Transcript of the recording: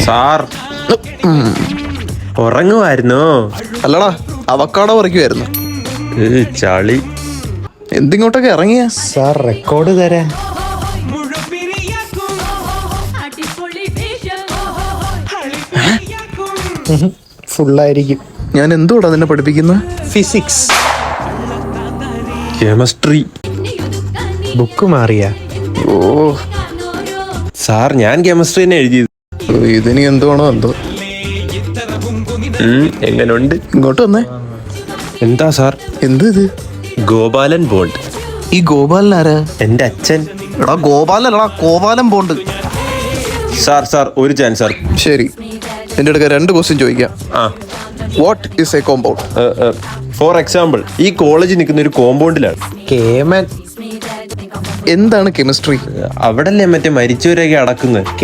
Sir ഉറങ്ങുമായിരുന്നോ? അല്ലടാ, avocado പറിക്കുമായിരുന്നു. ചളി. എന്തിങ്ങോട്ടൊക്കെ ഇറങ്ങിയ? സാർ റെക്കോർഡ് തരാൻ. ഫുള്ളായിരിക്കും. ഞാൻ എന്തുകൂടാ നിന്നെ പഠിപ്പിക്കുന്നത്? Physics, chemistry. ബുക്ക് മാറിയ? ഓ സാർ ഞാൻ കെമിസ്ട്രി തന്നെ എഴുതിയത്. ഇതിനി എന്തുവാണോ എന്തോ. എങ്ങനുണ്ട്? ഇങ്ങോട്ട് വന്നേ. എന്താ സാർ? എന്ത് ഇത്? ഗോപാലൻ ബോണ്ട്. ഈ ഗോപാലൻ ആരാ? എന്റെ അച്ഛൻ. എടാ ഗോപാലൻ അല്ലടാ, കോപാലൻ ബോണ്ട്. സാർ ഒരു ചാൻസ് സാർ. ശരി, എന്റെ അടുക്ക 2 ക്വസ്റ്റ്യൻ ചോദിക്കാം. What is A compound? For example, ഈ കോളേജ് നിൽക്കുന്ന ഒരു കോമ്പൗണ്ടിലാണ്. കേമൻ. എന്താണ് കെമിസ്ട്രി? അവിടല്ലേ മറ്റേ മരിച്ചവരൊക്കെ അടക്കുന്നത്.